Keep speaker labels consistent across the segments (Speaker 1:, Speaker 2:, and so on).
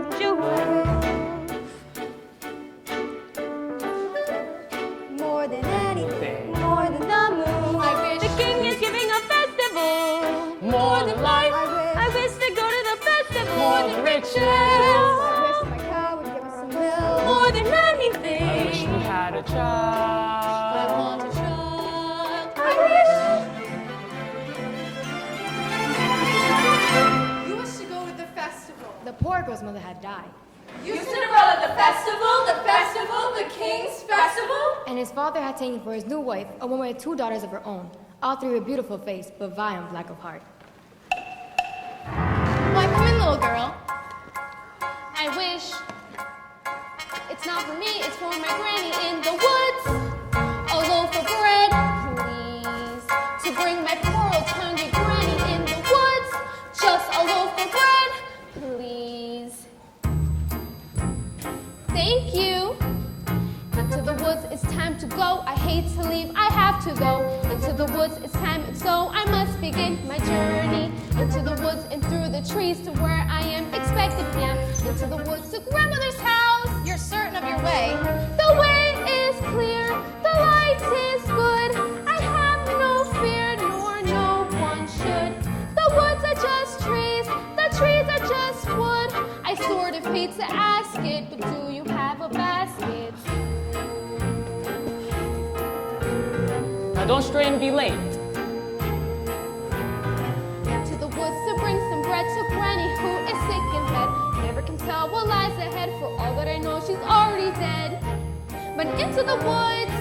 Speaker 1: with jewels. More than anything, more than the moon. I wish the king is giving a festival. More than life, I wish to go to the festival. More than riches, I wish my cow would give us some milk. More than anything,
Speaker 2: I wish we had a child.
Speaker 1: I want a child. I wish.
Speaker 3: You wish to go to the festival.
Speaker 4: The poor girl's mother had died.
Speaker 3: You Cinderella, the festival, the king's festival?
Speaker 4: And his father had taken for his new wife a woman with 2 daughters of her own, all 3 with beautiful face, but violent lack of heart.
Speaker 5: Why, come in, little girl. I wish it's not for me, it's for my granny in the woods. A loaf of bread, please, to bring my poor old hungry granny in the woods. Just a loaf of bread, please. Thank you. Into the woods, it's time to go. I hate to leave, I have to go. Into the woods, it's time, and so I must begin my journey. Into the woods and through the trees to where I am expected, yeah. Into the woods to grandmother's house.
Speaker 3: You're certain of your way.
Speaker 5: The way is clear, the light is good. I have no fear, nor no one should. The woods are just trees, the trees are just wood. I sort of hate to ask it, but do you have a basket?
Speaker 2: Now don't stray and be late.
Speaker 5: To the woods to bring some bread to Granny who is sick in bed. Never can tell what lies ahead, for all that I know she's already dead. But into the woods,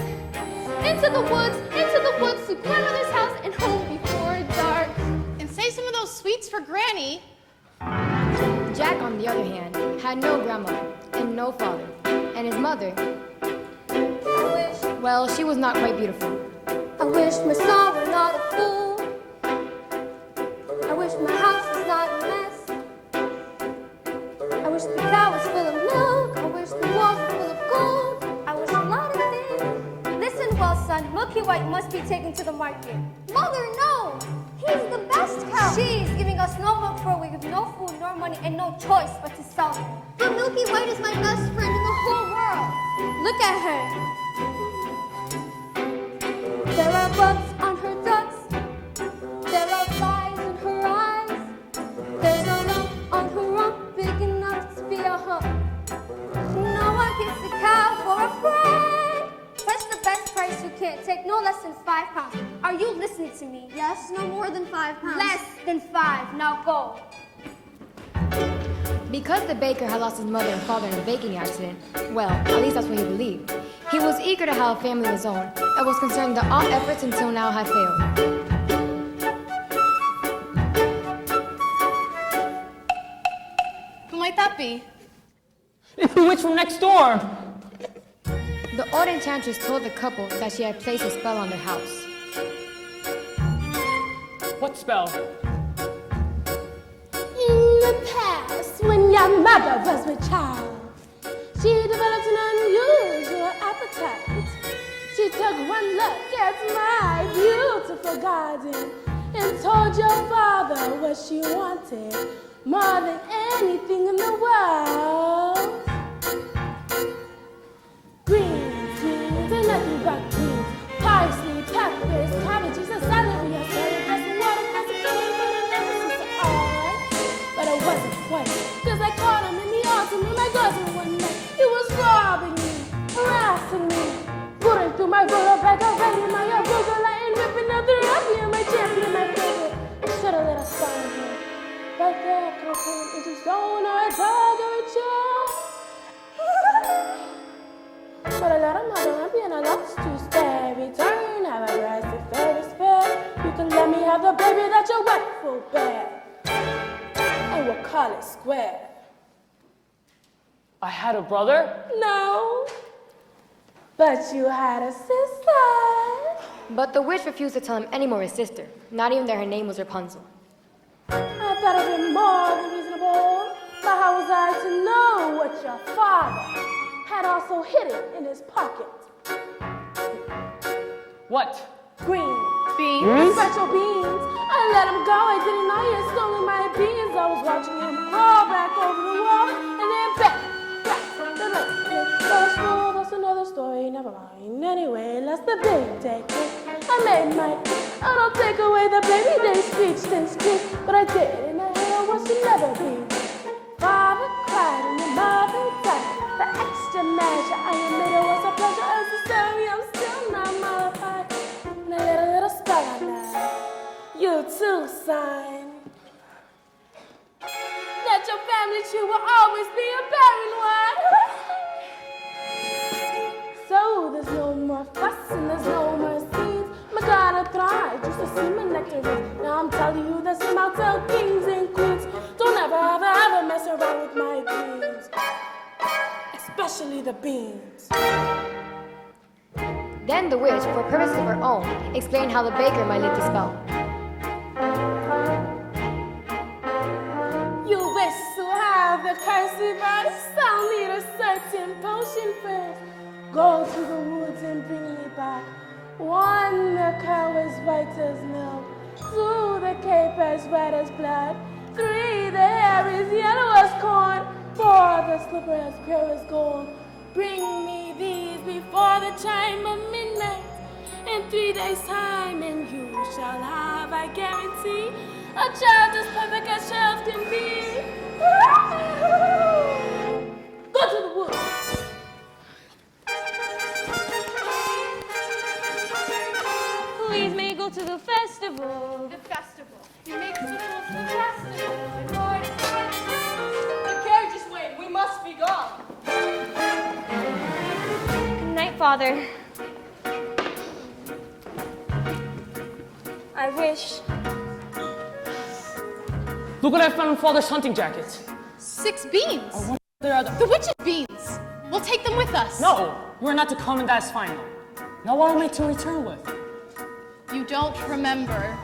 Speaker 5: into the woods, into the woods to grandmother's house and home before dark.
Speaker 3: And save some of those sweets for Granny.
Speaker 4: Jack, on the other hand, had no grandmother and no father, and his mother, well, she was not quite beautiful.
Speaker 1: I wish my son were not a fool. I wish my house was not a mess. I wish the cow was full of milk. I wish the walls were full of gold. I wish a lot of things. Listen well, son. Milky White must be taken to the market. Mother, no! He's the best cow. She's giving us no milk for a week with no food, nor money, and no choice but to sell him. But Milky White is my best friend in the whole world. Look at her. There are bugs on her ducks. There are flies in her eyes. There's a lump on her rump big enough to be a hump. No one gets the cow for a friend. What's the best price you can't take? No less than 5 pounds. Are you listening to me? Yes, no more than 5 pounds. Less than 5. Now go.
Speaker 4: Because the baker had lost his mother and father in a baking accident, well, at least that's what he believed, he was eager to have a family of his own and was concerned that all efforts until now had failed.
Speaker 3: Who might that be?
Speaker 2: It's the witch from next door.
Speaker 4: The old enchantress told the couple that she had placed a spell on their house.
Speaker 2: What spell?
Speaker 5: In the past, when your mother was with child, she developed an unusual appetite. She took one look at my beautiful garden and told your father what she wanted more than anything in the world. Greens, greens, and nothing but greens. Parsley, peppers, cabbages, and celery, and carrots, and watercress, and filling for the necklaces of all. But it wasn't funny, 'cause I caught him in the autumn with my cousin one night. He was robbing me, harassing me, putting through my roller bag, already my arugula, and ripping out the rugby and my champion, my favorite. I should have let us find him. Right there, throw him into stone or a dog or a chair. But I let him have a lumpy and I lost to stay. Return, have a aggressive fairness fair. You can let me have the baby that your wife will bear. And we'll call it square.
Speaker 2: I had a brother?
Speaker 5: No, but you had a sister.
Speaker 4: But the witch refused to tell him any more his sister, not even that her name was Rapunzel.
Speaker 5: I thought it would be more than reasonable, but how was I to know what your father had also hidden in his pocket?
Speaker 2: What?
Speaker 5: Green
Speaker 3: Beans?
Speaker 5: special beans. I let him go. I didn't know he had stolen my beans. I was watching him crawl back over the wall, and day cake. I made my cake. I don't take away the baby day speech, then speak. But I did, and I heard what should never be. Father cried and your mother died. The extra measure I admit it was a pleasure. As a story, I'm still not mollified. And I let a little spell on that. You too, sign. That your family tree will always be a barren one. So there's no more fuss and there's no more scenes. My gotta thrive just to see my nectarines. Now I'm telling you that some I'll tell kings and queens. Don't ever mess around with my dreams. Especially the beans.
Speaker 4: Then the witch, for purposes of her own, explained how the baker might lift the spell.
Speaker 5: You wish to have the curse verse, I'll need a certain potion first. Go to the woods and bring me back. 1, the cow as white as milk. 2, the cape as red as blood. 3, the hair is yellow as corn. 4, the slipper as pure as gold. Bring me these before the chime of midnight. In 3 days' time, and you shall have, I guarantee, a child as perfect as child can be. Go to the woods.
Speaker 3: Please may go to the festival.
Speaker 1: The festival. You make us go to the festival.
Speaker 3: The carriage is waiting. We must be gone. Good night, Father. I wish.
Speaker 2: Look what I found in Father's hunting jacket.
Speaker 6: 6 beans.
Speaker 2: There are
Speaker 6: The witch's beans. We'll take them with us.
Speaker 2: No, we're not to come and that's final. Now what am I to return with?
Speaker 6: You don't remember.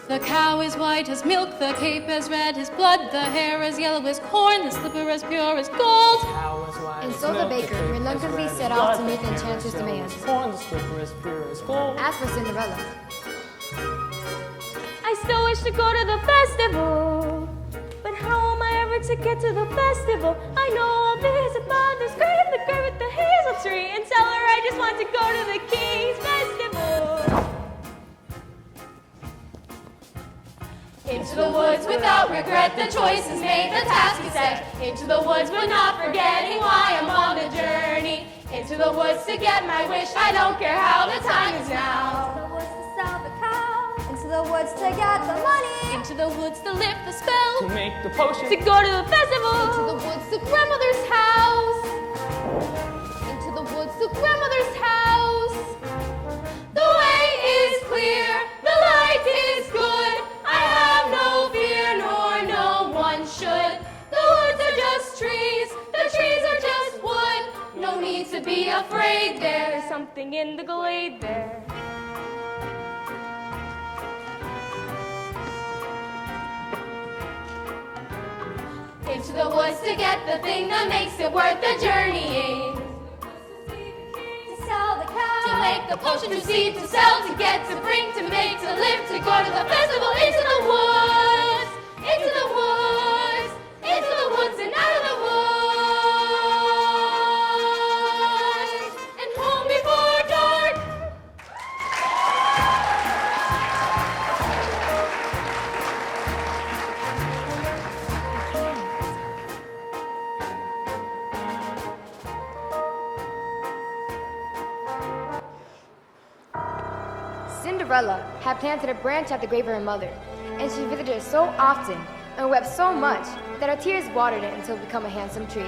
Speaker 6: The cow is white as milk, the cape as red as blood, the hair as yellow as corn, the slipper as pure as gold.
Speaker 4: And so the baker reluctantly set off to meet the enchantress's demands.
Speaker 2: Corn, the slipper as pure as gold.
Speaker 4: As for Cinderella,
Speaker 3: I still wish to go to the festival. But how am I ever to get to the festival? I know I'll visit Mother's grave, the grave with the hazel tree, and tell her I just want to go to the King's festival. Into the woods without regret, the choice is made, the task is set. Into the woods but not forgetting why I'm on the journey. Into the woods to get my wish, I don't care how, the time is now.
Speaker 1: Into the woods to sell the cow. Into the woods to get the money.
Speaker 3: Into the woods to lift the spell.
Speaker 2: To make the potion.
Speaker 3: To go to the festival.
Speaker 6: Into the woods to grandmother's house. Into the woods to grandmother's house.
Speaker 3: The way is clear, the light is good. I have no fear, nor no one should. The woods are just trees, the trees are just wood. No need to be afraid, there's something in the glade there. Into the woods to get the thing that makes it worth the journeying.
Speaker 1: To sell the cow.
Speaker 3: To make the potion, to seed, to sell, to get, to bring, to make, to live, to go to the festival. Into the woods, into the woods, into the woods and out of the woods, and home before dark.
Speaker 4: Cinderella had planted a branch at the grave of her mother, and she visited it so often and wept so much that her tears watered it until it became a handsome tree.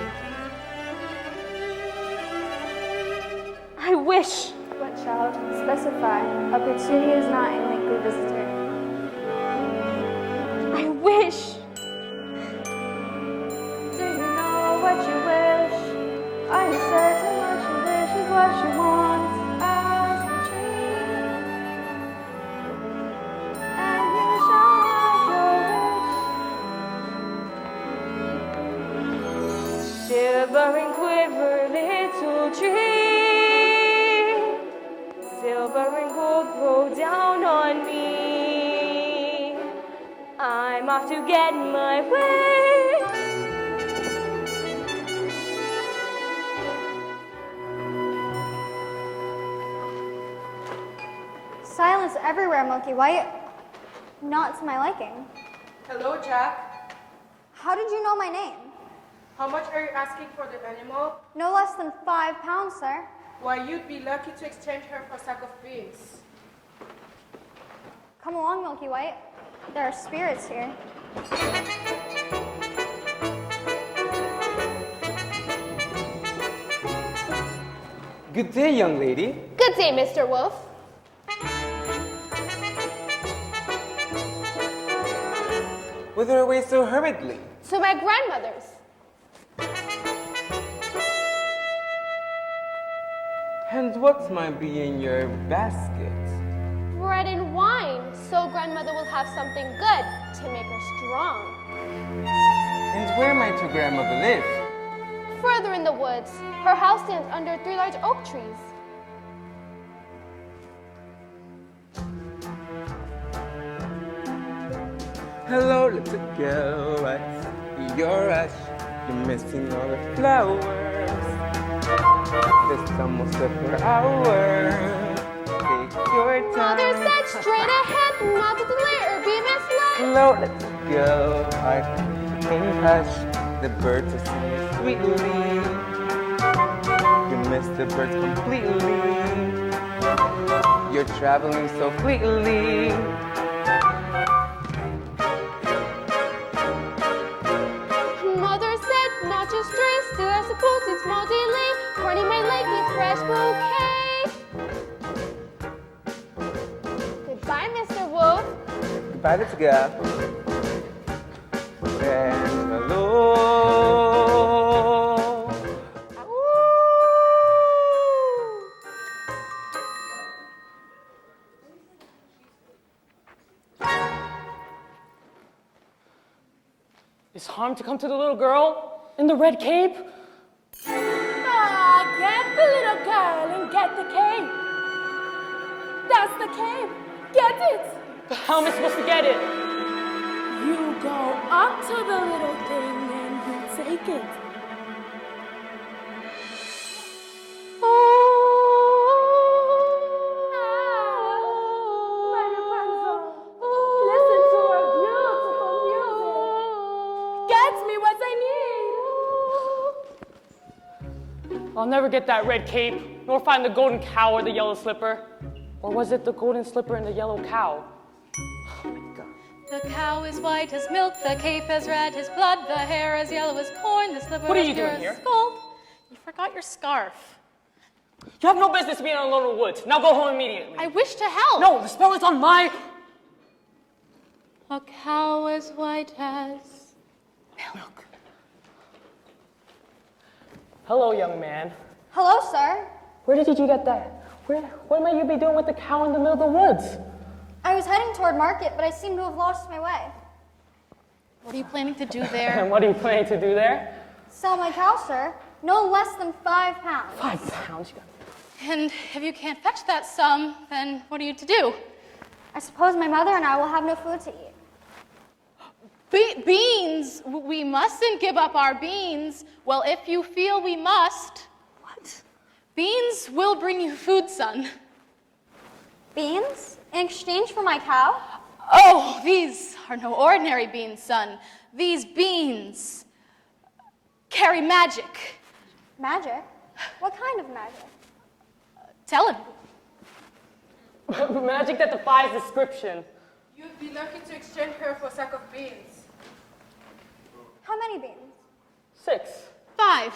Speaker 3: I wish.
Speaker 1: What child? Specify. A petunia is not a lengthy visitor.
Speaker 3: I wish.
Speaker 1: Do you know what you wish? Are you certain what you wish is what you want? Ask the tree, and you shall have your wish.
Speaker 3: Shiver and quiver, little tree. Silver and gold roll down on me. I'm off to get my way.
Speaker 1: silence everywhere, Milky White. Not to my liking.
Speaker 7: Hello, Jack.
Speaker 1: How did you know my name?
Speaker 7: How much are you asking for the animal?
Speaker 1: No less than 5 pounds, sir.
Speaker 7: Why, you'd be lucky to exchange her for a sack of beans.
Speaker 1: Come along, Milky White. There are spirits here.
Speaker 8: Good day, young lady.
Speaker 3: Good day, Mr. Wolf.
Speaker 8: Whither away so hurriedly?
Speaker 3: To my grandmother's.
Speaker 8: And what might be in your basket?
Speaker 3: Bread and wine, so grandmother will have something good to make her strong.
Speaker 8: And where might your grandmother live?
Speaker 3: Further in the woods, her house stands under 3 large oak trees.
Speaker 8: Hello, little girl, what's your rush? You're missing all the flowers. It's almost a per hour. Take your time.
Speaker 3: Mother said straight ahead, not to delay or be misled.
Speaker 8: Hello, little girl, heart in hush. The birds are singing sweetly. You miss the birds completely. You're traveling so fleetly.
Speaker 3: Mother said not to stray, still I suppose it's small delay. Corny might like a fresh bouquet. Goodbye, Mr. Wolf.
Speaker 8: Goodbye, little girl. And hello.
Speaker 2: Is harm to come to the little girl in the red cape?
Speaker 5: Ah, get the little girl and get the cape. That's the cape. Get it.
Speaker 2: But how am I supposed to get it?
Speaker 5: You go up to the little thing and you take it. My Rapunzel, listen to her beautiful music. Gets me what I need.
Speaker 2: I'll never get that red cape, nor find the golden cow or the yellow slipper. Or was it the golden slipper and the yellow cow?
Speaker 6: The cow is white as milk, the cape as red as blood, the hair as yellow as corn, the slipper
Speaker 2: What are
Speaker 6: as
Speaker 2: you
Speaker 6: pure
Speaker 2: doing
Speaker 6: as
Speaker 2: here?
Speaker 6: gold. You forgot your scarf.
Speaker 2: You have no business being alone in the woods. Now go home immediately.
Speaker 6: I wish to help.
Speaker 2: No, the spell is on my...
Speaker 6: A cow as white as...
Speaker 2: milk. Hello, young man.
Speaker 1: Hello, sir.
Speaker 2: Where did you get that? What might you be doing with the cow in the middle of the woods?
Speaker 1: I was heading toward market, but I seem to have lost my way.
Speaker 6: What are you planning to do
Speaker 2: And
Speaker 6: there?
Speaker 2: what are you planning to do there?
Speaker 1: Sell my cow, sir. No less than 5 pounds.
Speaker 2: 5 pounds.
Speaker 6: And if you can't fetch that sum, then what are you to do?
Speaker 1: I suppose my mother and I will have no food to eat.
Speaker 6: Beans! We mustn't give up our beans. Well, if you feel we must.
Speaker 1: What?
Speaker 6: Beans will bring you food, son.
Speaker 1: Beans? In exchange for my cow?
Speaker 6: Oh, these are no ordinary beans, son. These beans carry magic.
Speaker 1: Magic? What kind of magic?
Speaker 6: Tell him.
Speaker 2: Magic that defies description.
Speaker 7: You'd be lucky to exchange her for a sack of beans.
Speaker 1: How many beans?
Speaker 2: 6.
Speaker 6: 5.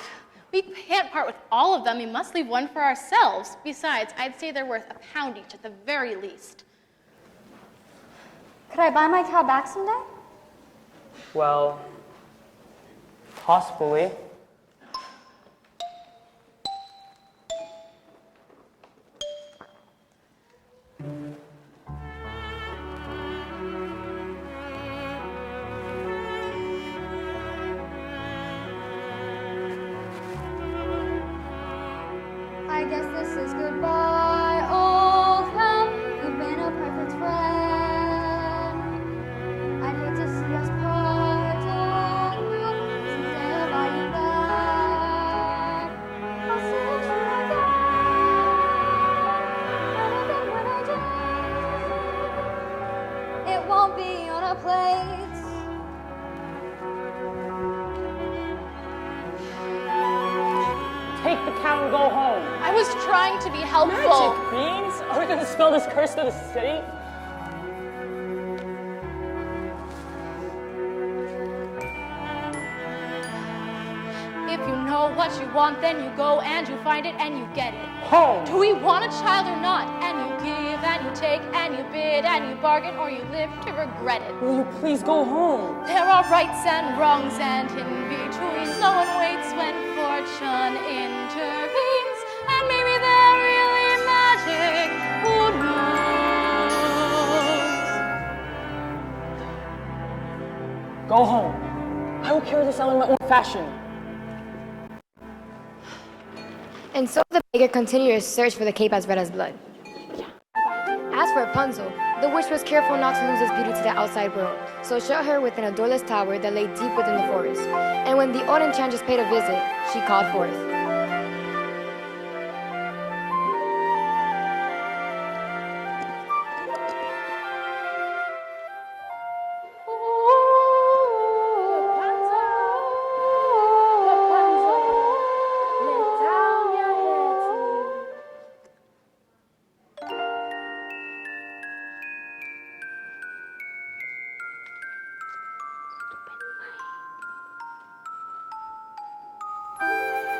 Speaker 6: We can't part with all of them. We must leave one for ourselves. Besides, I'd say they're worth £1 each at the very least.
Speaker 1: Could I buy my cow back someday?
Speaker 2: Well, possibly.
Speaker 1: I guess this is goodbye, old cow. You've been a perfect friend. I'd hate to see us part. Someday I'll buy you back.
Speaker 2: the cow and go home.
Speaker 3: I was trying to be helpful.
Speaker 2: Magic beans? Are we gonna spell this curse to the city?
Speaker 3: If you know what you want, then you go and you find it and you get it.
Speaker 2: Home.
Speaker 3: Do we want a child or not? And you give and you take and you bid and you bargain, or you live to regret it.
Speaker 2: Will you please go home?
Speaker 3: There are rights and wrongs and in-betweens. No one waits when fortune intervenes. And maybe they're really magic. Who knows?
Speaker 2: Go home. I will carry this out in my own fashion.
Speaker 4: And so the baker continued his search for the cape as red as blood. As for Rapunzel, the witch was careful not to lose its beauty to the outside world, so shut her within a doorless tower that lay deep within the forest. And when the old enchantress paid a visit, she called forth.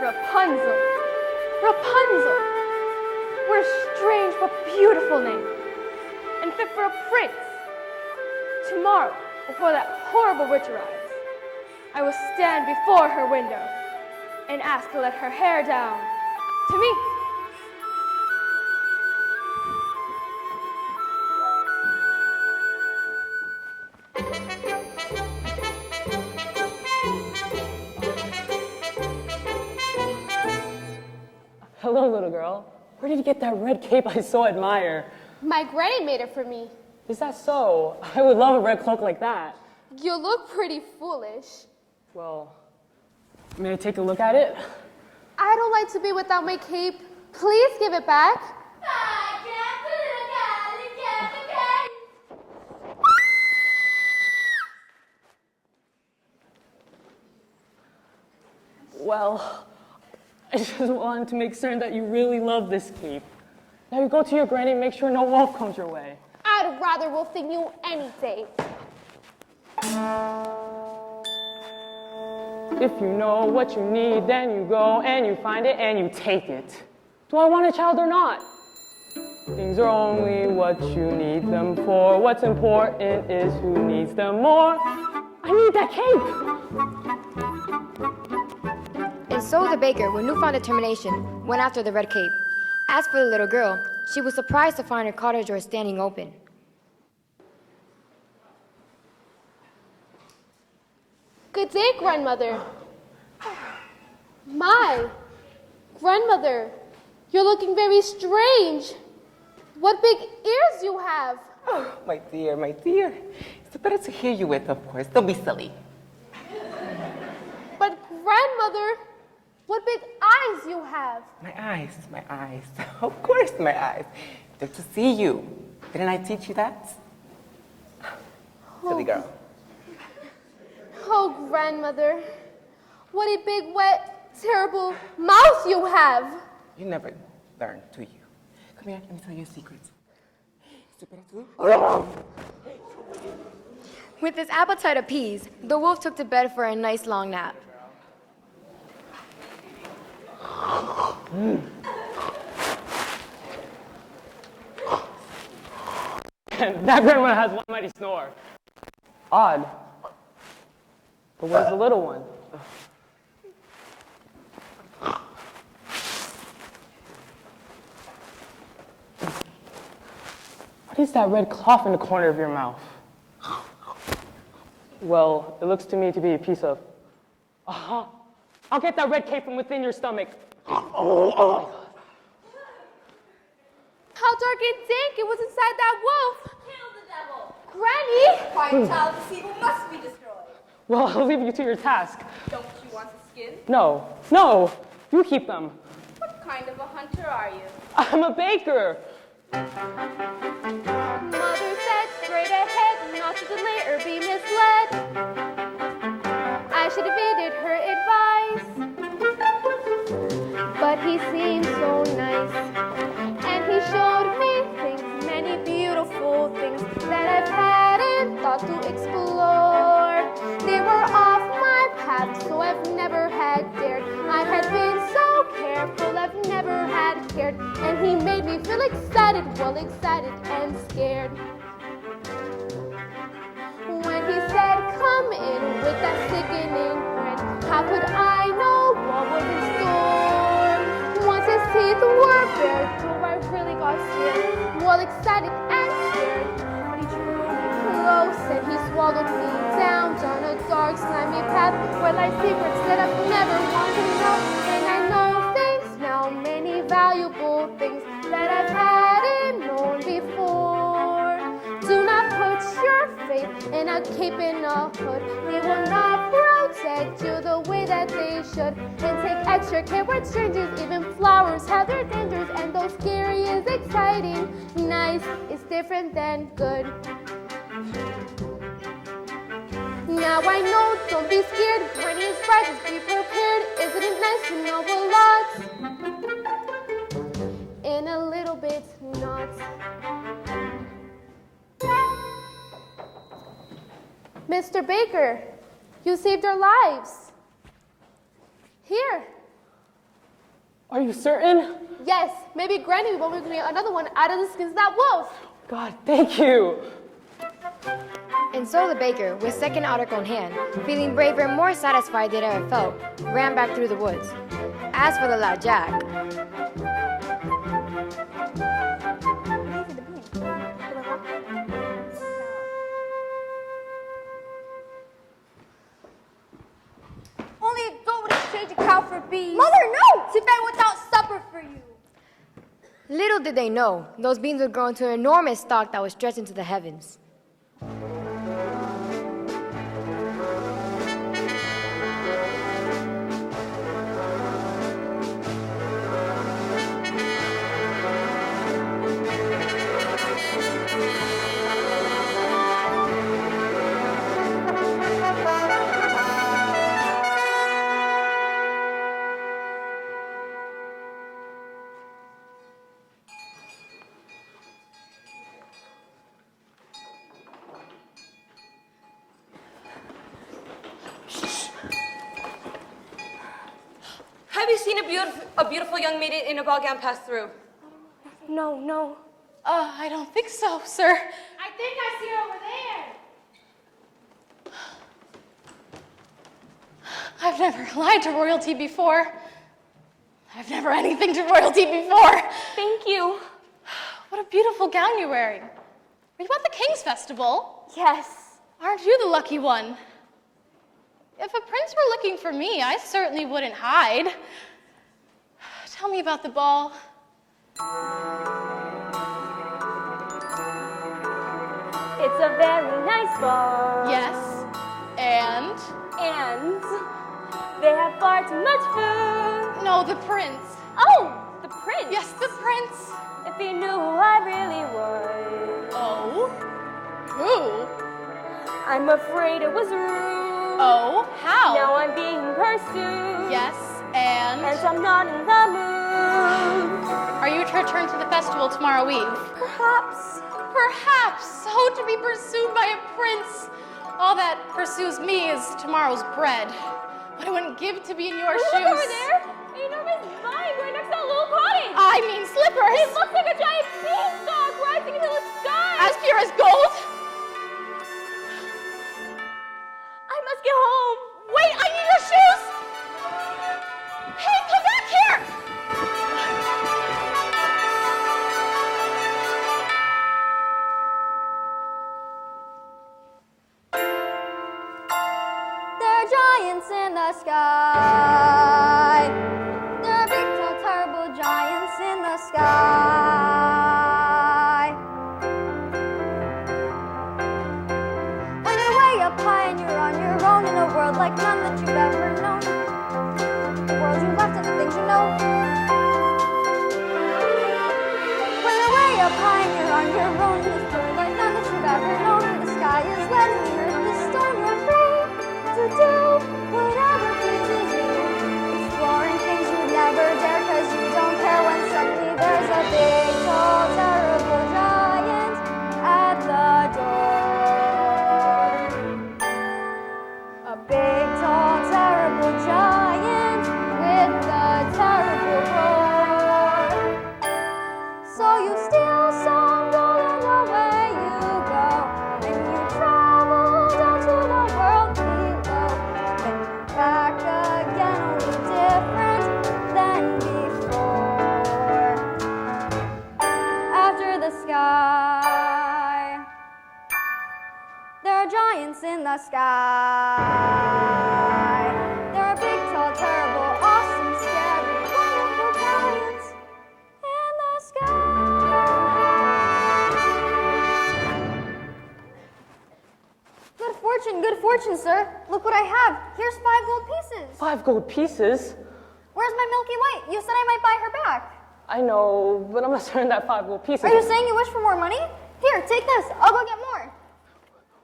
Speaker 1: Rapunzel. Rapunzel. What a strange but beautiful name. And fit for a prince. Tomorrow, before that horrible witch arrives, I will stand before her window and ask to let her hair down to me.
Speaker 2: Hello, little girl. Where did you get that red cape I so admire?
Speaker 1: My granny made it for me.
Speaker 2: Is that so? I would love a red cloak like that.
Speaker 1: You look pretty foolish.
Speaker 2: Well, may I take a look at it?
Speaker 1: I don't like to be without my cape. Please give it back.
Speaker 2: Well, I just wanted to make certain that you really love this cape. Now you go to your granny and make sure no wolf comes your way.
Speaker 1: I'd rather wolf than you any day.
Speaker 2: If you know what you need, then you go and you find it and you take it. Do I want a child or not? Things are only what you need them for. What's important is who needs them more. I need that cape!
Speaker 4: And so the baker, with newfound determination, went after the red cape. As for the little girl, she was surprised to find her cottage door standing open.
Speaker 1: Good day, grandmother. My, grandmother, you're looking very strange. What big ears you have.
Speaker 8: Oh, my dear, my dear. It's better to hear you with, of course. Don't be silly.
Speaker 1: But grandmother, what big eyes you have.
Speaker 8: My eyes, my eyes. Of course, my eyes. They're to see you. Didn't I teach you that? Silly girl.
Speaker 1: Oh, grandmother, what a big, wet, terrible mouth you have.
Speaker 8: You never learn, do you? Come here, let me tell you a secret.
Speaker 4: With his appetite appeased, the wolf took to bed for a nice long nap.
Speaker 2: And that grandma has one mighty snore. Odd. But where's the little one? What is that red cloth in the corner of your mouth? Well, it looks to me to be a piece of... Uh-huh. I'll get that red cape from within your stomach.
Speaker 1: How dark and dank it was inside that wolf.
Speaker 3: Kill the devil.
Speaker 1: Granny!
Speaker 3: Fine child, this evil must be destroyed.
Speaker 2: Well, I'll leave you to your task.
Speaker 3: Don't you want the skin?
Speaker 2: No, no, you keep them.
Speaker 3: What kind of a hunter are you?
Speaker 2: I'm a baker.
Speaker 1: Mother said straight ahead, not to delay or be misled. I should have heeded her advice. But but he seemed so nice. And he showed me things, many beautiful things that I've hadn't thought to explore. They were off my path, so I've never had dared. I had been so careful, I've never had cared. And he made me feel excited, well excited and scared. When he said, come in with that sickening grin, how could I know what was in store? Once his teeth were bare, I really got scared, well excited and scared. But he drew me close and he swallowed me down a dark, slimy path where lie secrets that I've never wanted to know. And I know things now, many valuable things that I've hadn't known before. Do not put your faith in a cape and a hood. They will not protect you the way that they should. And take extra care with strangers. Even flowers have their dangers. And though scary is exciting, nice is different than good. Now I know, don't be scared. When he rises, be prepared. Isn't it nice to know a lot? In a little bit, not. Mr. Baker, you saved our lives. Here.
Speaker 2: Are you certain?
Speaker 1: Yes, maybe Granny will make me another one out of the skins of that wolf.
Speaker 2: God, thank you.
Speaker 4: And so the baker, with second article in hand, feeling braver and more satisfied than ever felt, ran back through the woods. As for the lad Jack,
Speaker 3: Only don't exchange a cow for beans.
Speaker 1: Mother, no!
Speaker 3: To bed without supper for you.
Speaker 4: little did they know, those beans would grow into an enormous stalk that would stretch into the heavens.
Speaker 9: Have you seen a beautiful young maiden in a ball gown pass through?
Speaker 1: No.
Speaker 6: I don't think so, sir.
Speaker 5: I think I see her over there.
Speaker 6: I've never lied to royalty before. I've never anything to royalty before.
Speaker 9: Thank you.
Speaker 6: What a beautiful gown you're wearing. Are you at the King's Festival?
Speaker 1: Yes.
Speaker 6: Aren't you the lucky one? If a prince were looking for me, I certainly wouldn't hide. Tell me about the ball.
Speaker 1: It's a very nice ball.
Speaker 6: Yes. And?
Speaker 1: And they have far too much food.
Speaker 6: No, the prince.
Speaker 1: Oh, the prince.
Speaker 6: Yes, the prince.
Speaker 1: If he knew who I really was.
Speaker 6: Oh? Who?
Speaker 1: I'm afraid it was rude.
Speaker 6: Oh, how?
Speaker 1: Now I'm being pursued.
Speaker 6: Yes, and?
Speaker 1: And I'm not in the mood.
Speaker 6: Are you to return to the festival tomorrow eve?
Speaker 1: Perhaps.
Speaker 6: Perhaps. So to be pursued by a prince. All that pursues me is tomorrow's bread. What I wouldn't give to be in your shoes.
Speaker 1: Look over there. An enormous vine right next to that little cottage.
Speaker 6: I mean slippers.
Speaker 1: It looks like a giant beanstalk rising into the sky.
Speaker 6: As pure as gold.
Speaker 1: I must get home.
Speaker 6: Wait, I need your shoes. Hey, come back here.
Speaker 3: There are giants in the sky. There are big, tall, terrible giants in the sky. When you're way up high and you're on your own in a world like none that you've ever known. The world you left and the things you know. When you're way up high and you're on your own in this world like none that you've ever known. The sky is letting the earth this storm. You're free to do whatever pleases you. Exploring things you'd never dare 'cause
Speaker 1: giant with a terrible roar. So you steal some gold and away you go, and you travel down to the world below. Then you're back again, only different than before. After the sky, there are giants in the sky. There are big, tall, terrible, awesome, scary, wonderful giants in the sky. Good fortune, sir. Look what I have. Here's 5 gold pieces.
Speaker 2: 5 gold pieces?
Speaker 1: Where's my Milky White? You said I might buy her back.
Speaker 2: I know, but I'm not certain that 5 gold pieces.
Speaker 1: Are you saying you wish for more money? Here, take this. I'll go get more.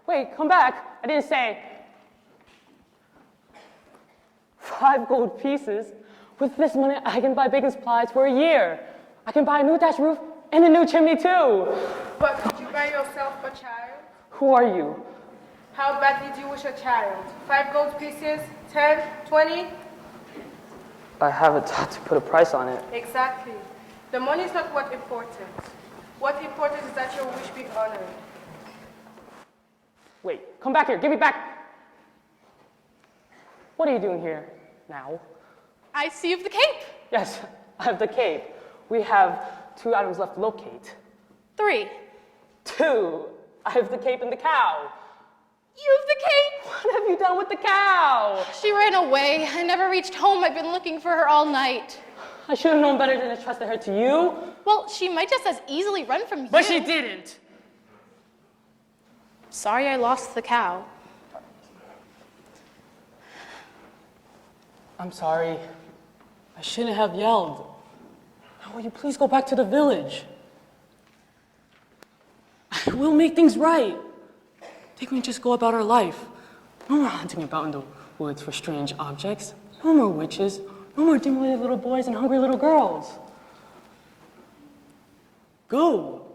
Speaker 2: Wait, come back. I didn't say. 5 gold pieces? With this money, I can buy bacon supplies for a year. I can buy a new thatch roof and a new chimney too.
Speaker 7: But did you buy yourself a child?
Speaker 2: Who are you?
Speaker 7: How badly do you wish a child? 5 gold pieces? 10? 20?
Speaker 2: I haven't thought to put a price on it.
Speaker 7: Exactly. The money is not what important. What important is that your wish be honored.
Speaker 2: Wait, come back here. Give me back. What are you doing here now?
Speaker 6: I see you've the cape.
Speaker 2: Yes, I have the cape. We have 2 items left to locate.
Speaker 6: 3.
Speaker 2: 2. I have the cape and the cow.
Speaker 6: You've the cape.
Speaker 2: What have you done with the cow?
Speaker 6: She ran away. I never reached home. I've been looking for her all night.
Speaker 2: I should have known better than to trust her to you.
Speaker 6: Well, she might just as easily run from you.
Speaker 2: But she didn't.
Speaker 6: Sorry I lost the cow.
Speaker 2: I'm sorry. I shouldn't have yelled. Now, will you please go back to the village? We'll make things right. They can just go about our life. No more hunting about in the woods for strange objects. No more witches. No more dim-witted little boys and hungry little girls. Go.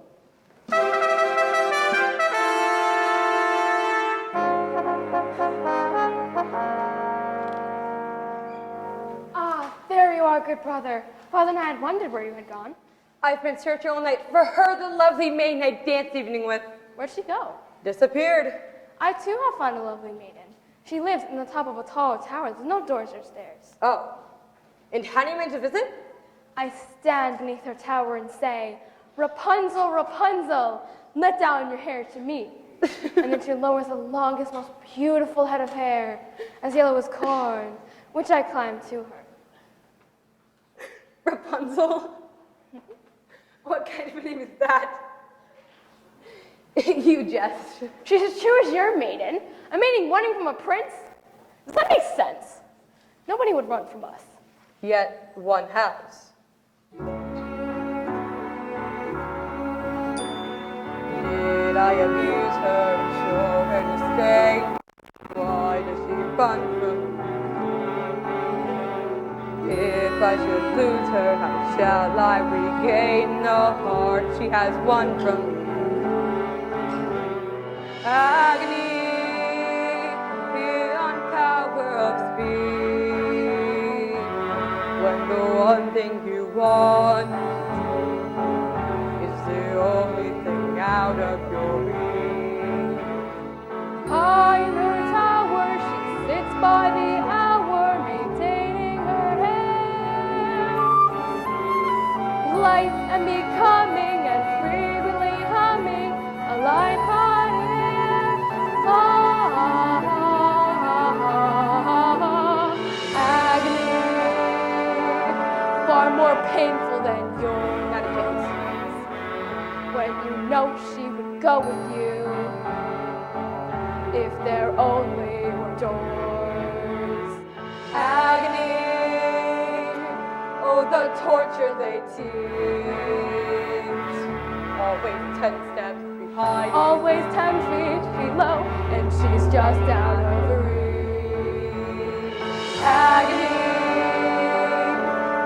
Speaker 5: Ah, there you are, good brother. Father and I had wondered where you had gone.
Speaker 9: I've been searching all night for her, the lovely maiden I danced evening with.
Speaker 5: Where'd she go?
Speaker 9: Disappeared.
Speaker 5: I too have found a lovely maiden. She lives in the top of a tall tower. There's no doors or stairs.
Speaker 9: Oh. And how do you manage to visit?
Speaker 5: I stand beneath her tower and say, Rapunzel, Rapunzel, let down your hair to me. And then she lowers the longest, most beautiful head of hair, as yellow as corn, which I climb to her.
Speaker 9: Rapunzel? What kind of a name is that? You jest.
Speaker 5: She's as true as your maiden. A maiden running from a prince? Does that make sense? Nobody would run from us.
Speaker 9: Yet one has. Did I abuse her, show her to stay? Why does she run from me? If I should lose her, how shall I regain the heart she has won from me? Agony, beyond power of speed. When the one thing you want is the only thing out of your reach.
Speaker 5: High in her tower, she sits by the hour, maintaining her hair. Light and becoming and frequently humming a light-hearted air. Agony, far more painful than your meditations. When you know she would go with you, if there only were doors.
Speaker 9: Agony, oh the torture they teach. Always 10 steps behind.
Speaker 5: Always 10 feet below, and she's just out of reach. Agony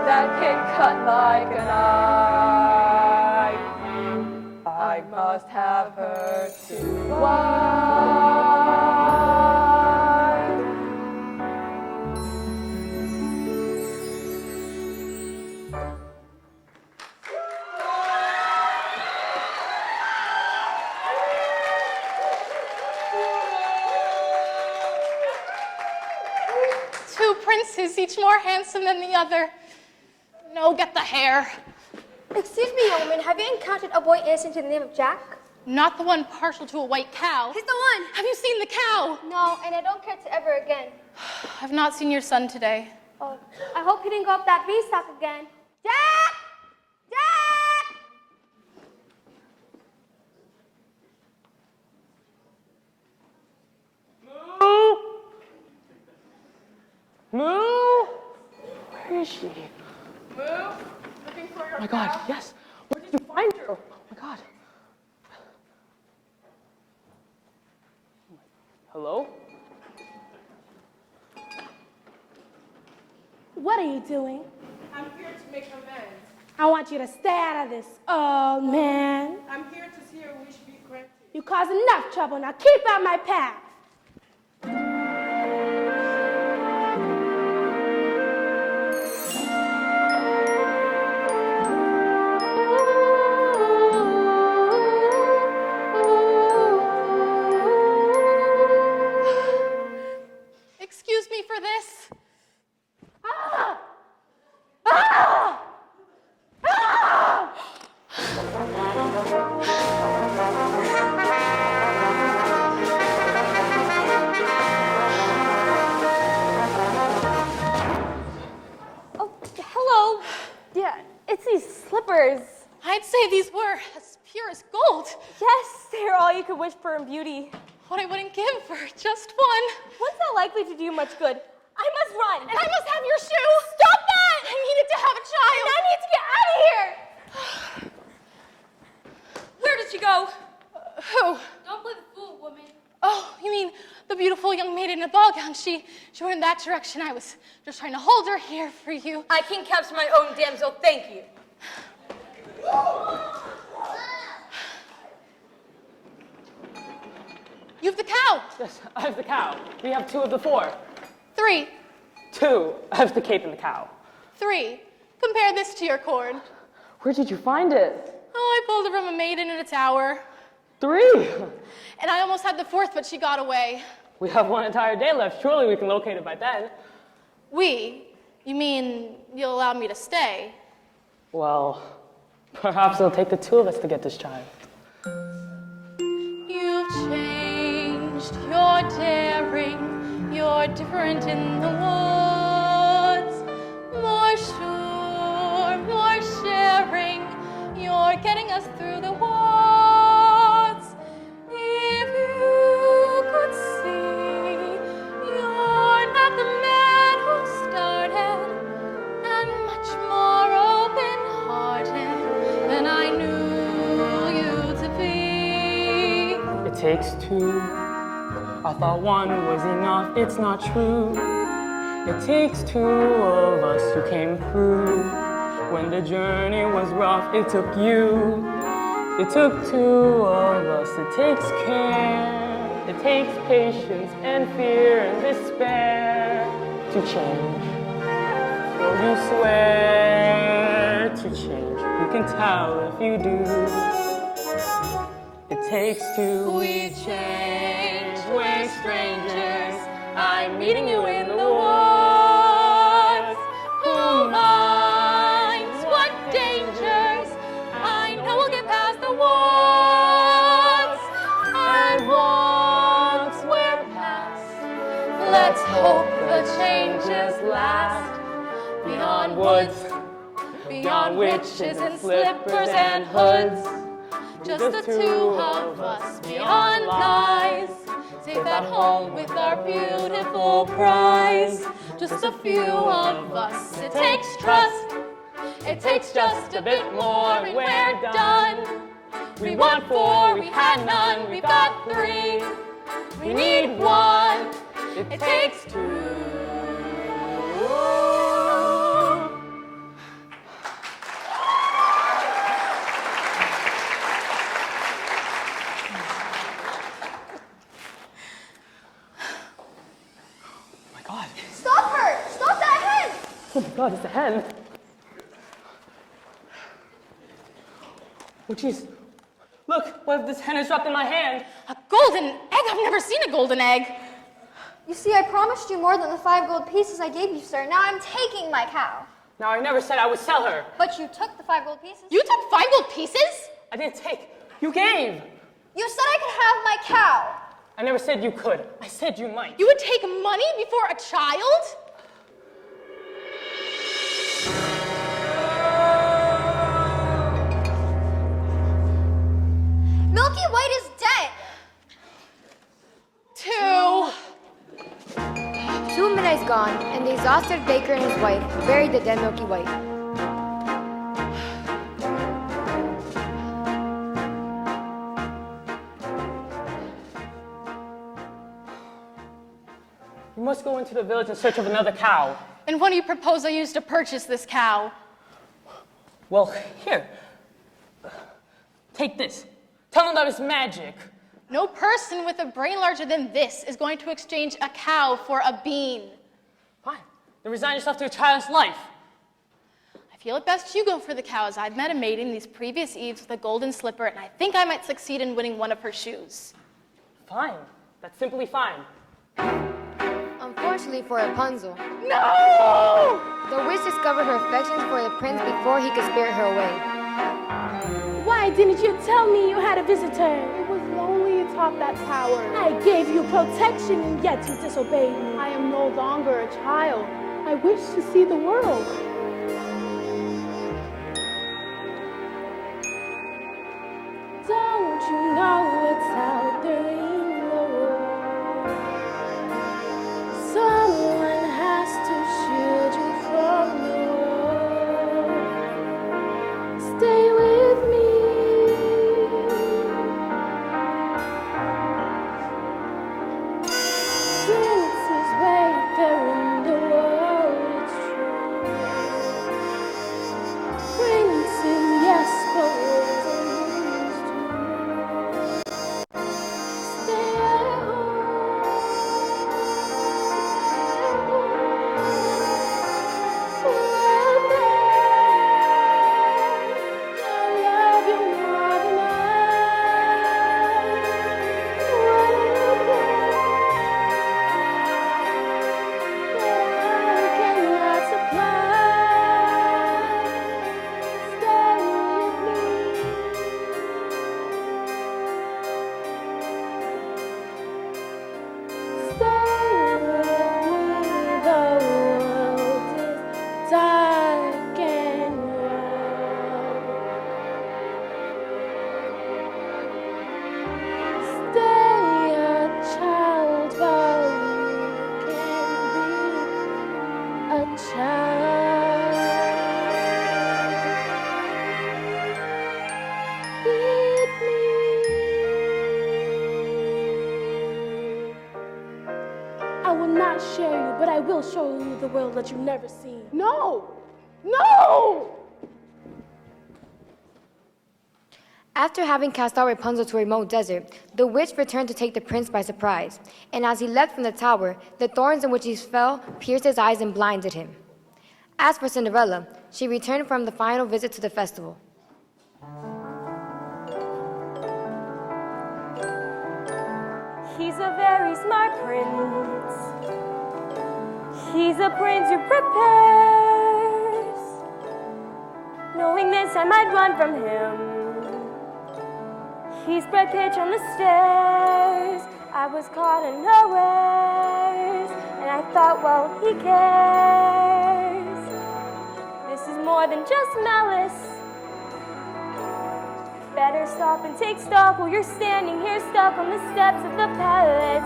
Speaker 5: that can cut like a knife. I must have her to wife.
Speaker 6: two princes, each more handsome than the other. No, get the hair.
Speaker 1: Excuse me, young woman, have you encountered a boy innocent in the name of Jack?
Speaker 6: Not the one partial to a white cow.
Speaker 1: He's the one!
Speaker 6: Have you seen the cow?
Speaker 1: No, and I don't care to ever again.
Speaker 6: I've not seen your son today.
Speaker 1: Oh, I hope he didn't go up that beanstalk again. Jack! Jack!
Speaker 2: Moo! Moo! Where is she?
Speaker 7: Moo, looking for your
Speaker 2: Oh my God,
Speaker 7: cow?
Speaker 2: yes. Where did you find her? Oh my God. Hello?
Speaker 5: What are you doing?
Speaker 7: I'm here to make amends.
Speaker 5: I want you to stay out of this, old man.
Speaker 7: I'm here to see your wish be granted.
Speaker 5: You caused enough trouble. Now keep out my path.
Speaker 6: Excuse me for this.
Speaker 5: Ah! Ah! Ah!
Speaker 1: Oh, hello. Yeah, it's these slippers.
Speaker 6: I'd say these were as pure as gold.
Speaker 1: Yes, they're all you could wish for in beauty.
Speaker 6: What I wouldn't give for just one.
Speaker 1: One's not likely to do you much good. I must run.
Speaker 6: And I must have your shoe.
Speaker 1: Stop that!
Speaker 6: I needed to have a child.
Speaker 1: And I need to get out of here! Where did she go?
Speaker 6: Who?
Speaker 1: Don't play the fool, woman.
Speaker 6: Oh, you mean the beautiful young maiden in the ball gown? She went in that direction. I was just trying to hold her here for you.
Speaker 1: I can capture my own damsel, thank you.
Speaker 6: You have the cow.
Speaker 2: Yes, I have the cow. We have 2 of the 4.
Speaker 6: 3.
Speaker 2: 2. I have the cape and the cow.
Speaker 6: 3. Compare this to your cord.
Speaker 2: Where did you find it?
Speaker 6: Oh, I pulled it from a maiden in a tower.
Speaker 2: 3.
Speaker 6: And I almost had the 4th, but she got away.
Speaker 2: We have 1 entire day left. Surely we can locate it by then.
Speaker 6: You mean you'll allow me to stay?
Speaker 2: Well, perhaps it'll take the 2 of us to get this child.
Speaker 6: You've changed, you're daring, you're different in the woods. More sure, more sharing, you're getting us through the woods. If you could see, you're not the man who started, and much more open-hearted than I knew you to be.
Speaker 2: It takes 2. I thought 1 was enough. It's not true. It takes 2 of us who came through. When the journey was rough, it took you. It took 2 of us. It takes care. It takes patience and fear and despair to change. So you swear to change. You can tell if you do. It takes 2.
Speaker 6: We change, we're strangers. I'm meeting you in the woods. Who minds what dangers? I know we'll get past the woods. And once we're past, let's hope the changes last. Beyond woods, beyond witches and slippers and hoods. Just the 2 of us beyond lies. Safe at home with our beautiful prize. Just a few of us. It takes trust. It takes just a bit more and we're done. We want 4, we had none. We've got 3. We need 1. It takes 2.
Speaker 1: Stop her! Stop that hen!
Speaker 2: Oh my God, it's a hen. Oh jeez. Look, what if this hen is dropped in my hand?
Speaker 6: A golden egg? I've never seen a golden egg.
Speaker 1: You see, I promised you more than the 5 gold pieces I gave you, sir. Now I'm taking my cow.
Speaker 2: Now, I never said I would sell her.
Speaker 1: But you took the 5 gold pieces.
Speaker 6: You took 5 gold pieces?
Speaker 2: I didn't take. You gave.
Speaker 1: You said I could have my cow.
Speaker 2: I never said you could. I said you might.
Speaker 6: You would take money before a child?
Speaker 1: Milky White is dead.
Speaker 6: 2
Speaker 4: midnight's gone, and the exhausted baker and his wife buried the dead Milky White.
Speaker 2: You must go into the village in search of another cow.
Speaker 6: And what do you propose I use to purchase this cow?
Speaker 2: Well, here. Take this. Tell them that it's magic.
Speaker 6: No person with a brain larger than this is going to exchange a cow for a bean.
Speaker 2: Fine. Then resign yourself to a child's life.
Speaker 6: I feel it best you go for the cows. I've met a maiden these previous eves with a golden slipper, and I think I might succeed in winning one of her shoes.
Speaker 2: Fine. That's simply fine.
Speaker 4: Unfortunately for Rapunzel,
Speaker 6: No!
Speaker 4: the witch discovered her affections for the prince before he could spirit her away.
Speaker 5: Why didn't you tell me you had a visitor? It was lonely atop that tower. I gave you protection and yet you disobeyed me. I am no longer a child. I wish to see the world. Don't you know what's out there in the world? Someone has to shield you from the world. Stay with me. Princes wait there in the world, it's true. Princes, yes, but where's the news to? Stay at home. Forever. I love you more than I cannot supply. Stay with me. Stay with me. The world is dark and wild. Stay a child while you can be a child. With me. I will not share you, but I will show you the world that you've never seen. No! No!
Speaker 4: After having cast out Rapunzel to a remote desert, the witch returned to take the prince by surprise. And as he leapt from the tower, the thorns in which he fell pierced his eyes and blinded him. As for Cinderella, she returned from the final visit to the festival.
Speaker 10: He's a very smart prince. He's a prince who prepares. Knowing this, I might run from him. He spread pitch on the stairs. I was caught unawares, and I thought, well, he cares. This is more than just malice. Better stop and take stock while you're standing here stuck on the steps of the palace.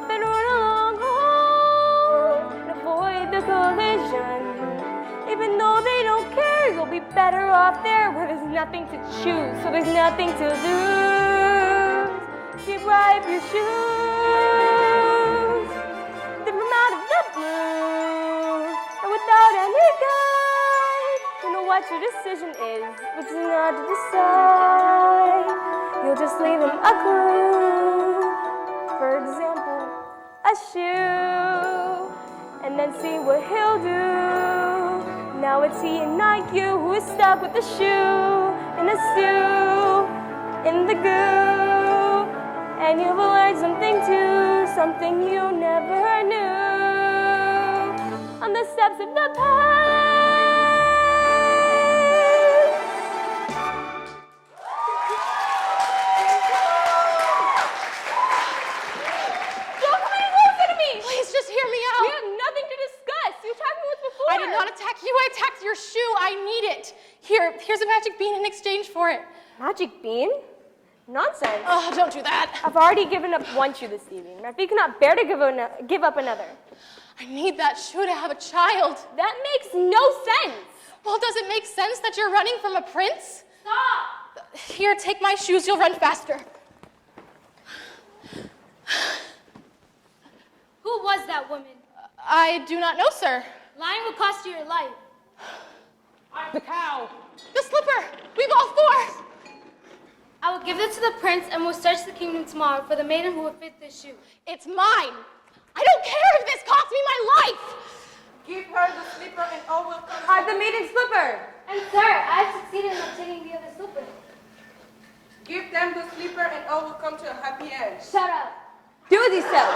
Speaker 10: Better run along home and avoid the collision. Even though they don't care, you'll be better off there where there's nothing to choose, so there's nothing to lose. Keep right your shoes. Then from out of the blue, and without any guide, you know what your decision is, which is not to decide. You'll just leave them a clue. For example, a shoe, and then see what he'll do. Now it's he and not you who is stuck with the shoe in a stew, in the goo, and you will learn something too, something you never knew. On the steps of the palace.
Speaker 6: Don't come any closer to me! Please, just hear me out.
Speaker 10: We have nothing to discuss. You attacked me once before.
Speaker 6: I did not attack you. I attacked your shoe. I need it. Here's a magic bean in exchange for it.
Speaker 10: Magic bean? Nonsense.
Speaker 6: Oh, don't do that.
Speaker 10: I've already given up one shoe this evening. My feet cannot bear to give up another.
Speaker 6: I need that shoe to have a child.
Speaker 10: That makes no sense.
Speaker 6: Well, does it make sense that you're running from a prince?
Speaker 10: Stop!
Speaker 6: Here, take my shoes. You'll run faster.
Speaker 1: Who was that woman?
Speaker 6: I do not know, sir.
Speaker 1: Lying will cost you your life.
Speaker 2: The cow.
Speaker 6: The slipper. We've all four.
Speaker 1: I will give it to the prince and will search the kingdom tomorrow for the maiden who will fit this shoe.
Speaker 6: It's mine. I don't care if this costs me my life.
Speaker 7: Give her the slipper and all will come.
Speaker 9: I have the maiden slipper.
Speaker 1: And sir, I have succeeded in obtaining the other slipper.
Speaker 7: Give them the slipper and all will come to a happy end.
Speaker 1: Shut up.
Speaker 9: Do as he says.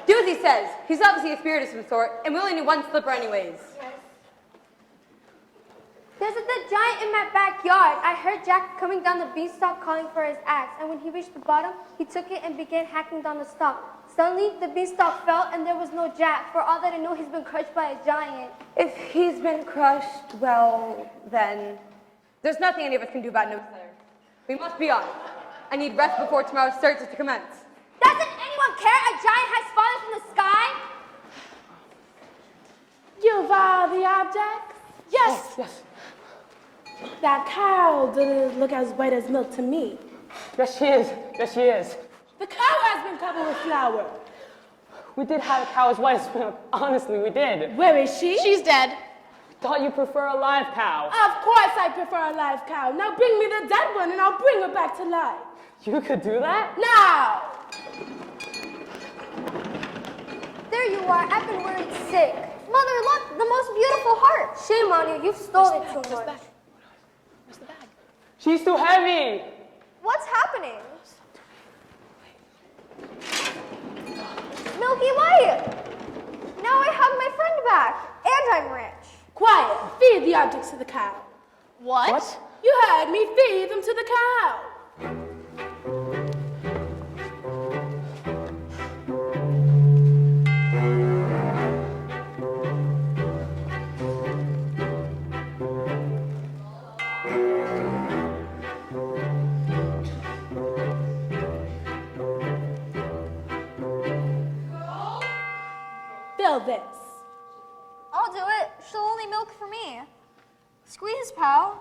Speaker 9: Do as he says. He's obviously a spirit of some sort, and we only need one slipper anyways.
Speaker 1: Yes. There's the giant in my backyard. I heard Jack coming down the beanstalk calling for his axe, and when he reached the bottom, he took it and began hacking down the stalk. Suddenly, the beanstalk fell, and there was no Jack. For all that I know, he's been crushed by a giant.
Speaker 9: If he's been crushed, well, then there's nothing any of us can do about it, sir. We must be on. I need rest before tomorrow's search is to commence.
Speaker 1: Doesn't anyone care? A giant has fallen from the sky?
Speaker 5: You've all the objects?
Speaker 6: Yes.
Speaker 2: Oh, yes.
Speaker 5: That cow doesn't look as white as milk to me.
Speaker 2: Yes, she is. Yes, she is.
Speaker 5: The cow has been covered with flour.
Speaker 2: We did have a cow as white as milk. Honestly, we did.
Speaker 5: Where is she?
Speaker 6: She's dead.
Speaker 2: Thought you prefer a live cow.
Speaker 5: Of course I prefer a live cow. Now bring me the dead one and I'll bring her back to life.
Speaker 2: You could do that?
Speaker 5: Now!
Speaker 1: There you are. I've been worried sick. Mother, look, the most beautiful heart. Shame on you. You've stolen it too much.
Speaker 6: Where's the bag?
Speaker 2: She's too heavy.
Speaker 1: What's happening? Milky White! Now I have my friend back, and I'm rich.
Speaker 5: Quiet. Feed the objects to the cow.
Speaker 6: What?
Speaker 5: You heard me. Feed them to the cow. Fill this.
Speaker 1: I'll do it. She'll only milk for me. Squeeze, pal.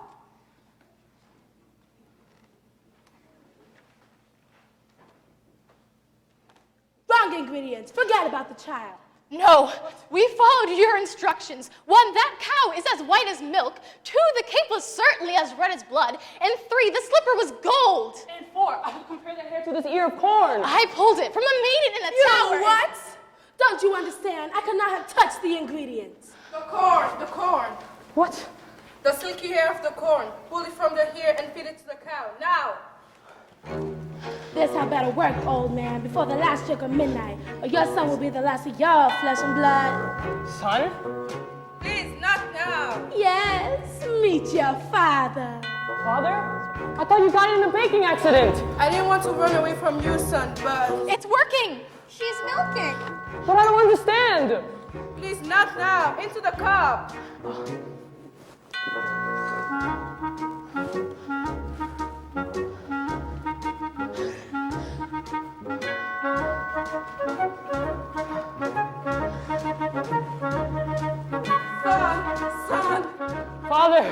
Speaker 5: Wrong ingredients. Forget about the child.
Speaker 6: No, we followed your instructions. 1, that cow is as white as milk. 2, the cape was certainly as red as blood. And 3, the slipper was gold.
Speaker 2: And 4, I will compare that hair to this ear of corn.
Speaker 6: I pulled it from a maiden in a
Speaker 5: You
Speaker 6: tower.
Speaker 5: know what? Don't you understand? I could not have touched the ingredients.
Speaker 7: The corn.
Speaker 2: What?
Speaker 7: The silky hair of the corn. Pull it from the hair and feed it to the cow. Now!
Speaker 5: This had better work, old man, before the last stroke of midnight, or your son will be the last of your flesh and blood.
Speaker 2: Son?
Speaker 7: Please, not now!
Speaker 5: Yes, meet your father.
Speaker 2: Father? I thought you got in a baking accident.
Speaker 7: I didn't want to run away from you, son, but...
Speaker 6: It's working.
Speaker 1: She's milking.
Speaker 2: But I don't understand.
Speaker 7: Please, not now! Into the cup! Son!
Speaker 2: Father!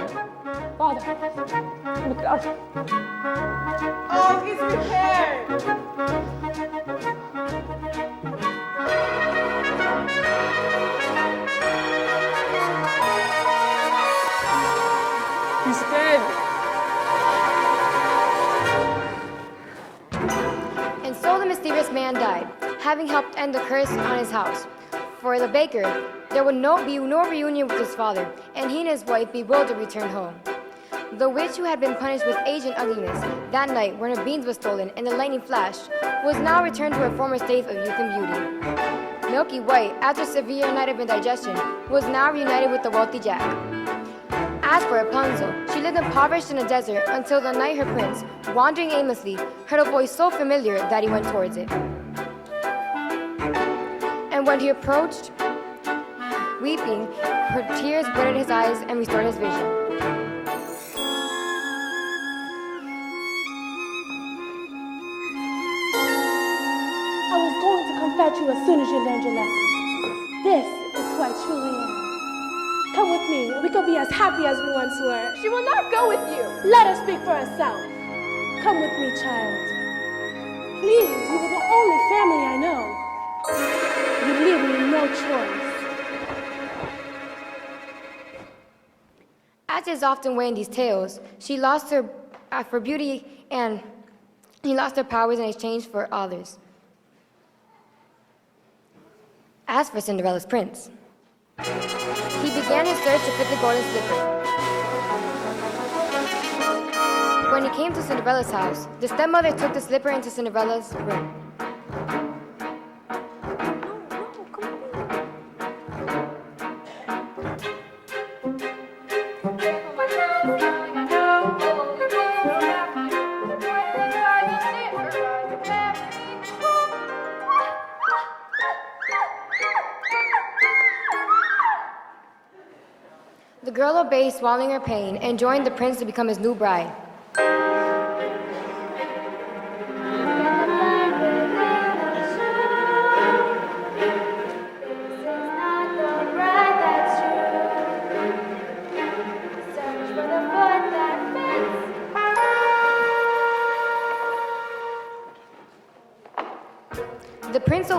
Speaker 2: Look out.
Speaker 7: All is prepared!
Speaker 2: He's dead.
Speaker 4: And so the mysterious man died, having helped end the curse on his house. For the baker, there would be no reunion with his father, and he and his wife, bewildered, returned home. The witch who had been punished with age and ugliness that night when her beans were stolen and the lightning flashed was now returned to her former state of youth and beauty. Milky White, after a severe night of indigestion, was now reunited with the wealthy Jack. As for Rapunzel, she lived impoverished in a desert until the night her prince, wandering aimlessly, heard a voice so familiar that he went towards it. And when he approached, weeping, her tears wetted his eyes and restored his vision.
Speaker 5: I was going to come fetch you as soon as you learned your lesson. This is who I truly am. Come with me, and we could be as happy as we once were.
Speaker 6: She will not go with you.
Speaker 5: Let her speak for herself. Come with me, child. Please, you were the only family I know. You leave me no choice.
Speaker 4: As is often way in these tales, she lost her for beauty and he lost her powers in exchange for others. As for Cinderella's prince, he began his search to fit the golden slipper. When he came to Cinderella's house, the stepmother took the slipper into Cinderella's room. The girl obeyed, swallowing her pain, and joined the prince to become his new bride. The prince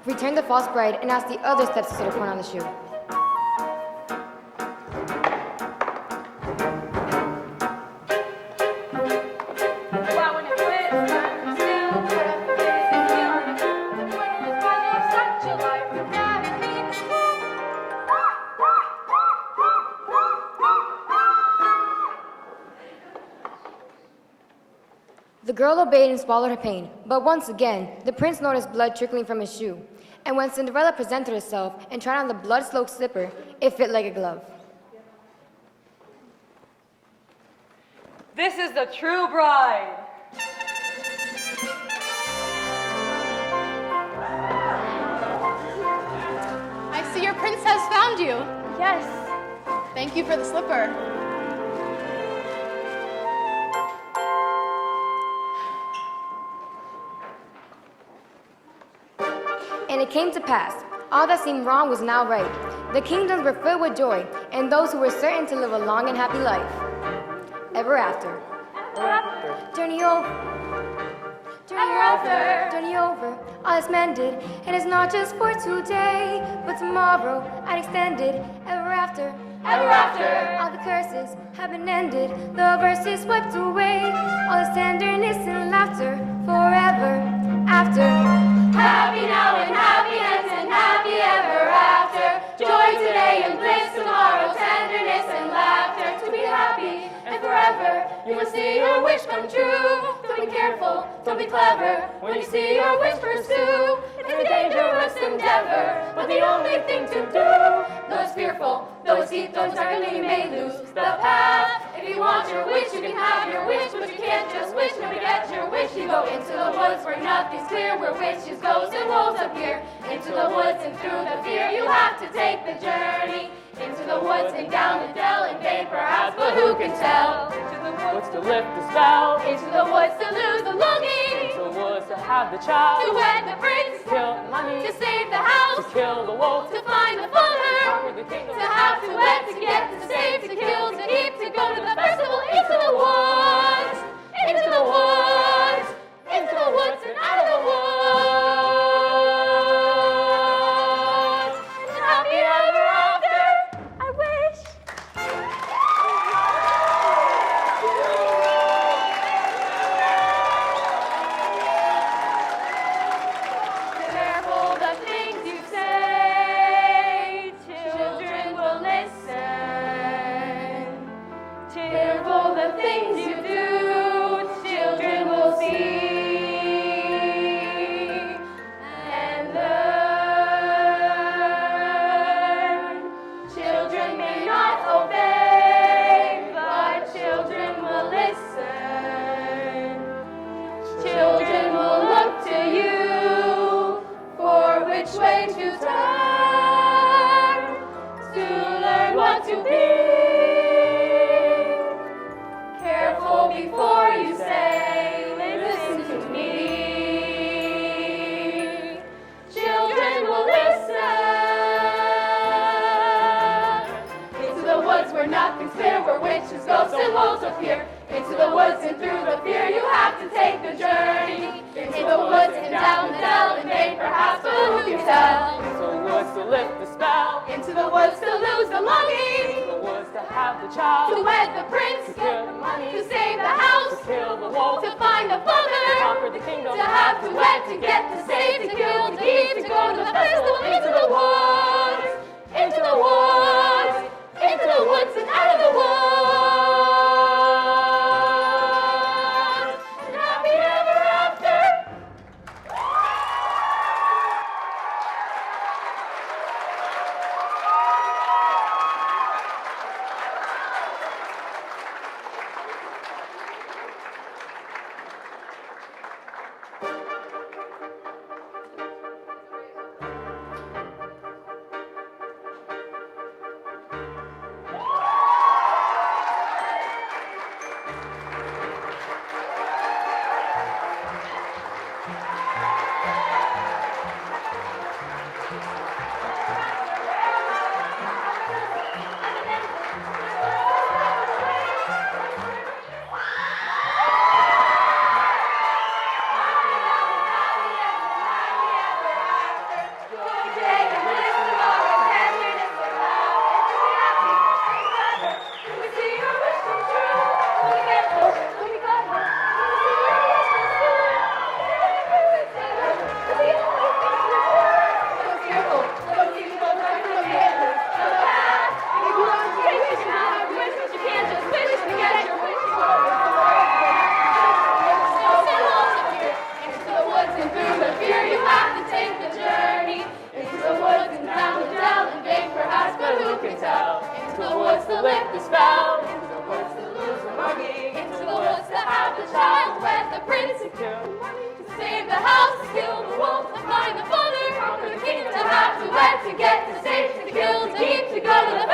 Speaker 4: returned the false bride and asked the other stepsister to put on the shoe. The girl obeyed and swallowed her pain, but once again, the prince noticed blood trickling from his shoe. And when Cinderella presented herself and tried on the blood-soaked slipper, it fit like a glove.
Speaker 9: This is the true bride.
Speaker 6: I see your prince has found you.
Speaker 10: Yes.
Speaker 6: Thank you for the slipper.
Speaker 4: And it came to pass, all that seemed wrong was now right. The kingdoms were filled with joy, and those who were certain to live a long and happy life. Ever after. Journey over. Journey over. All is mended. It is not just for today, but tomorrow and extended. Ever after. All the curses have been ended. The verses wiped away. All is tenderness and laughter. Forever after.
Speaker 3: Happy now and happy ends and happy ever after. Joy today and bliss tomorrow, tenderness and laughter. To be happy and forever, you must see your wish come true. Don't be careful, don't be clever. When you see your wish pursue, it's a dangerous endeavor, but the only thing to do. Though it's fearful, though it's deep, though it's dark, and you may lose the path. If you want your wish, you can have your wish, but you can't just wish. No, to get your wish, you go into the woods where nothing's clear, where witches, ghosts, and wolves appear. Into the woods and through the fear, you have to take the journey. Into the woods and down the dell and vain perhaps, but who can tell?
Speaker 2: Into the woods to lift the spell.
Speaker 3: Into the woods to lose the longing.
Speaker 2: Into the woods to have the child.
Speaker 3: To wed the prince.
Speaker 2: Kill the money.
Speaker 3: To save the house.
Speaker 2: To kill the wolf.
Speaker 3: To find the father.
Speaker 2: Conquer the kingdom.
Speaker 3: To have to wed, to get, to save, to kill, to keep, to go to the festival. Into the woods. Into the woods. Into the woods and out of the woods. And happy ever after.
Speaker 10: I wish.
Speaker 3: Careful the things you say. Children will listen. Children way to turn, to learn what to be. Careful before you say, listen to me. Children will listen. Into the woods where nothing's clear, where witches, ghosts, and wolves appear. Into the woods and through the fear, you have to take the journey. Into the woods and down the dell, and they perhaps, but who can tell?
Speaker 2: Into the woods to lift the spell.
Speaker 3: Into the woods to lose the longing.
Speaker 2: Into the woods to have the child.
Speaker 3: To wed the prince.
Speaker 2: To get the money.
Speaker 3: To save the house.
Speaker 2: To kill the wolf.
Speaker 3: To find the father.
Speaker 2: To conquer the kingdom.
Speaker 3: To have to wed, to get, to save, to kill, to keep, to go to the festival. Into the woods. Into the woods. Into the woods and out of the woods. And happy ever after. Save the house, kill the wolf, to find the father, conquer the kingdom, to have, to wed, to get, to save, to kill, to keep, to go to the